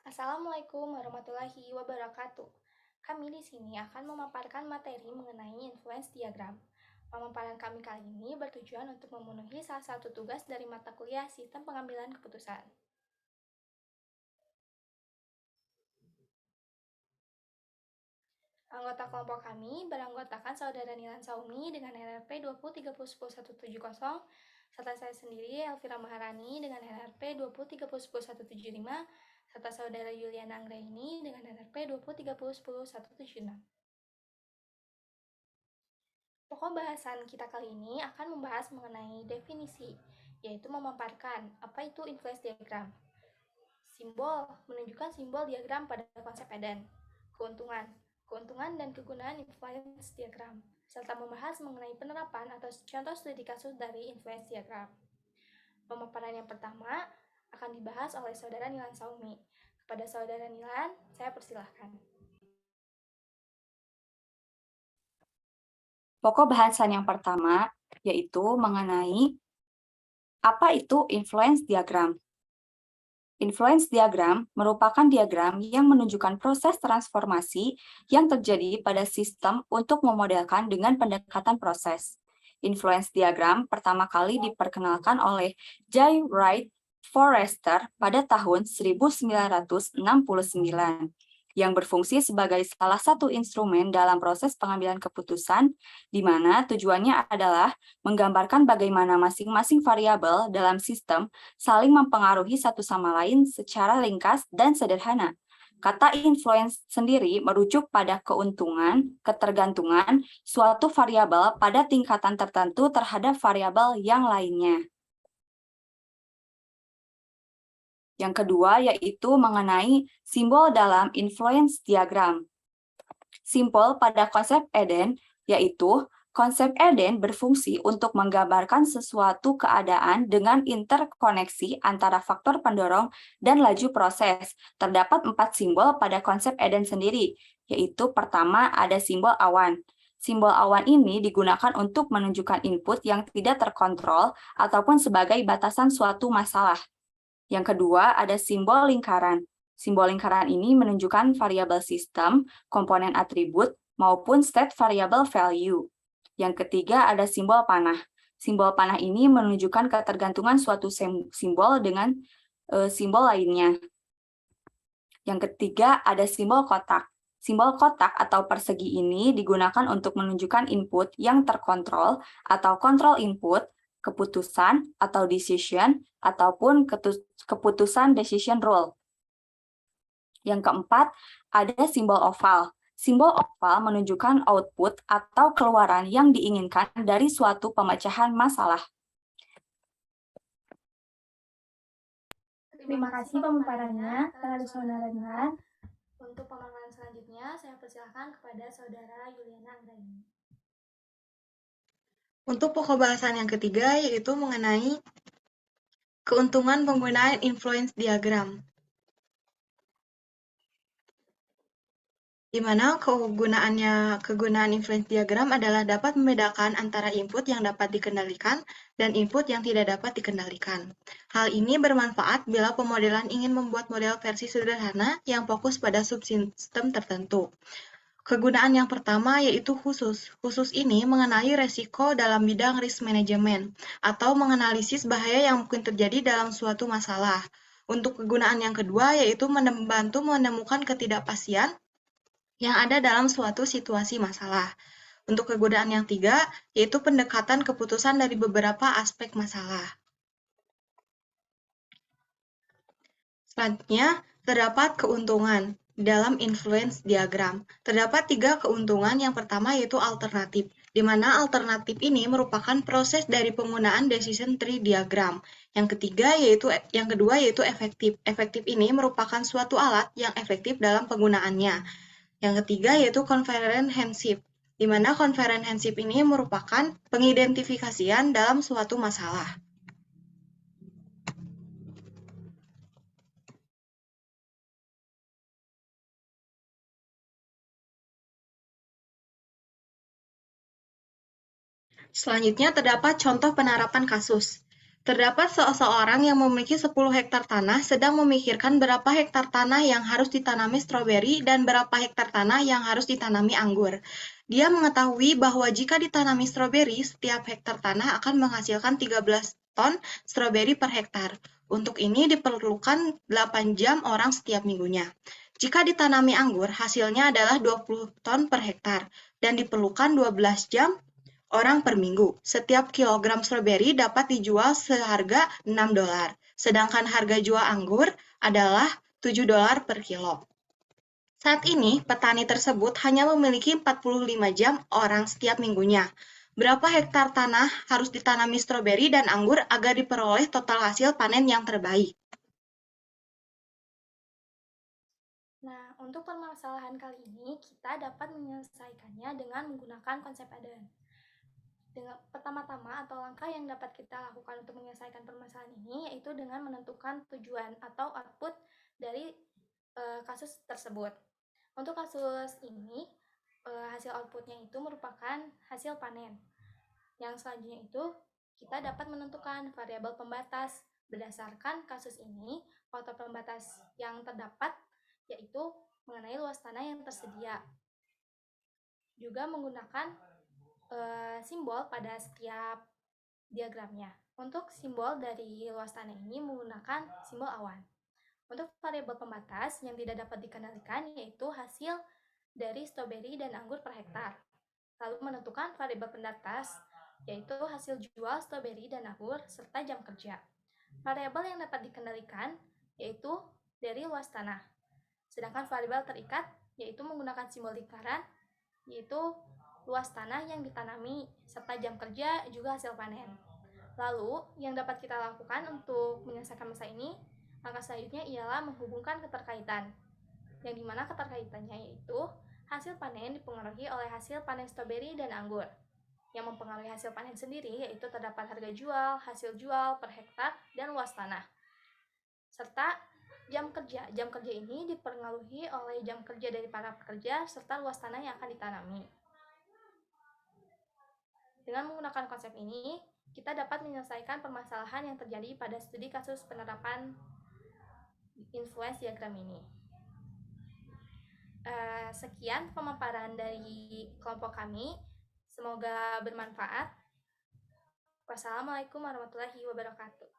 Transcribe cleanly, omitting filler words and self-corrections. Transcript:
Assalamualaikum warahmatullahi wabarakatuh. Kami di sini akan memaparkan materi mengenai influence diagram. Pemaparan kami kali ini bertujuan untuk memenuhi salah satu tugas dari mata kuliah Sistem Pengambilan Keputusan. Anggota kelompok kami beranggotakan Saudara Nilan Saumi dengan NRP 20301070, serta saya sendiri Elvira Maharani dengan NRP 20301075, serta Saudara Yuliana Anggraini dengan NRP 20301076. Pokok bahasan kita kali ini akan membahas mengenai definisi, yaitu memaparkan apa itu influence diagram. Simbol menunjukkan simbol diagram pada konsep Eden. Keuntungan dan kegunaan influence diagram, serta membahas mengenai penerapan atau contoh studi kasus dari influence diagram. Pemaparan yang pertama akan dibahas oleh Saudara Nilan Saumi. Kepada Saudara Nilan, saya persilahkan. Pokok bahasan yang pertama yaitu mengenai apa itu influence diagram. Influence diagram merupakan diagram yang menunjukkan proses transformasi yang terjadi pada sistem untuk memodelkan dengan pendekatan proses. Influence diagram pertama kali diperkenalkan oleh J. Wright Forrester pada tahun 1969, yang berfungsi sebagai salah satu instrumen dalam proses pengambilan keputusan, di mana tujuannya adalah menggambarkan bagaimana masing-masing variabel dalam sistem saling mempengaruhi satu sama lain secara ringkas dan sederhana. Kata influence sendiri merujuk pada keuntungan, ketergantungan suatu variabel pada tingkatan tertentu terhadap variabel yang lainnya. Yang kedua yaitu mengenai simbol dalam influence diagram. Simbol pada konsep Eden yaitu konsep Eden berfungsi untuk menggambarkan sesuatu keadaan dengan interkoneksi antara faktor pendorong dan laju proses. Terdapat 4 simbol pada konsep Eden sendiri, yaitu pertama ada simbol awan. Simbol awan ini digunakan untuk menunjukkan input yang tidak terkontrol ataupun sebagai batasan suatu masalah. Yang kedua ada simbol lingkaran. Simbol lingkaran ini menunjukkan variabel sistem, komponen atribut, maupun state variable value. Yang ketiga ada simbol panah. Simbol panah ini menunjukkan ketergantungan suatu simbol dengan simbol lainnya. Yang ketiga ada simbol kotak. Simbol kotak atau persegi ini digunakan untuk menunjukkan input yang terkontrol atau kontrol input, keputusan atau decision, ataupun keputusan decision rule. Yang keempat, ada simbol oval. Simbol oval menunjukkan output atau keluaran yang diinginkan dari suatu pemecahan masalah. Terima kasih pemaparannya kepada Saudara Nilan. Untuk pemaparan selanjutnya, saya persilahkan kepada Saudara Yuliana Anggraini. Untuk pokok bahasan yang ketiga yaitu mengenai keuntungan penggunaan influence diagram. Di mana kegunaan influence diagram adalah dapat membedakan antara input yang dapat dikendalikan dan input yang tidak dapat dikendalikan. Hal ini bermanfaat bila pemodelan ingin membuat model versi sederhana yang fokus pada subsistem tertentu. Kegunaan yang pertama yaitu khusus. Khusus ini mengenali resiko dalam bidang risk management atau menganalisis bahaya yang mungkin terjadi dalam suatu masalah. Untuk kegunaan yang kedua yaitu membantu menemukan ketidakpastian yang ada dalam suatu situasi masalah. Untuk kegunaan yang tiga yaitu pendekatan keputusan dari beberapa aspek masalah. Selanjutnya, terdapat keuntungan dalam influence diagram. Terdapat 3 keuntungan. Yang pertama yaitu alternatif, di mana alternatif ini merupakan proses dari penggunaan decision tree diagram. Yang kedua yaitu efektif. Efektif ini merupakan suatu alat yang efektif dalam penggunaannya. Yang ketiga yaitu comprehensive, di mana comprehensive ini merupakan pengidentifikasian dalam suatu masalah. Selanjutnya terdapat contoh penerapan kasus. Terdapat seseorang yang memiliki 10 hektar tanah sedang memikirkan berapa hektar tanah yang harus ditanami stroberi dan berapa hektar tanah yang harus ditanami anggur. Dia mengetahui bahwa jika ditanami stroberi, setiap hektar tanah akan menghasilkan 13 ton stroberi per hektar. Untuk ini diperlukan 8 jam orang setiap minggunya. Jika ditanami anggur, hasilnya adalah 20 ton per hektar dan diperlukan 12 jam orang per minggu. Setiap kilogram stroberi dapat dijual seharga $6, sedangkan harga jual anggur adalah $7 per kilo. Saat ini, petani tersebut hanya memiliki 45 jam orang setiap minggunya. Berapa hektar tanah harus ditanami stroberi dan anggur agar diperoleh total hasil panen yang terbaik? Nah, untuk permasalahan kali ini, kita dapat menyelesaikannya dengan menggunakan konsep Eden. Dengan pertama-tama atau langkah yang dapat kita lakukan untuk menyelesaikan permasalahan ini yaitu dengan menentukan tujuan atau output dari kasus tersebut. Untuk kasus ini, hasil outputnya itu merupakan hasil panen. Yang selanjutnya itu, kita dapat menentukan variabel pembatas. Berdasarkan kasus ini, faktor pembatas yang terdapat yaitu mengenai luas tanah yang tersedia. Juga menggunakan simbol pada setiap diagramnya. Untuk simbol dari luas tanah ini menggunakan simbol awan. Untuk variabel pembatas yang tidak dapat dikendalikan yaitu hasil dari stroberi dan anggur per hektar. Lalu menentukan variabel pembatas yaitu hasil jual stroberi dan anggur serta jam kerja. Variabel yang dapat dikendalikan yaitu dari luas tanah. Sedangkan variabel terikat yaitu menggunakan simbol lingkaran yaitu luas tanah yang ditanami serta jam kerja juga hasil panen. Lalu, yang dapat kita lakukan untuk menyelesaikan masalah ini, langkah selanjutnya ialah menghubungkan keterkaitan, yang dimana keterkaitannya yaitu hasil panen dipengaruhi oleh hasil panen stroberi dan anggur. Yang mempengaruhi hasil panen sendiri yaitu terdapat harga jual, hasil jual per hektar, dan luas tanah. Serta jam kerja. Jam kerja ini dipengaruhi oleh jam kerja dari para pekerja serta luas tanah yang akan ditanami. Dengan menggunakan konsep ini, kita dapat menyelesaikan permasalahan yang terjadi pada studi kasus penerapan influence diagram ini. Sekian pemaparan dari kelompok kami. Semoga bermanfaat. Wassalamualaikum warahmatullahi wabarakatuh.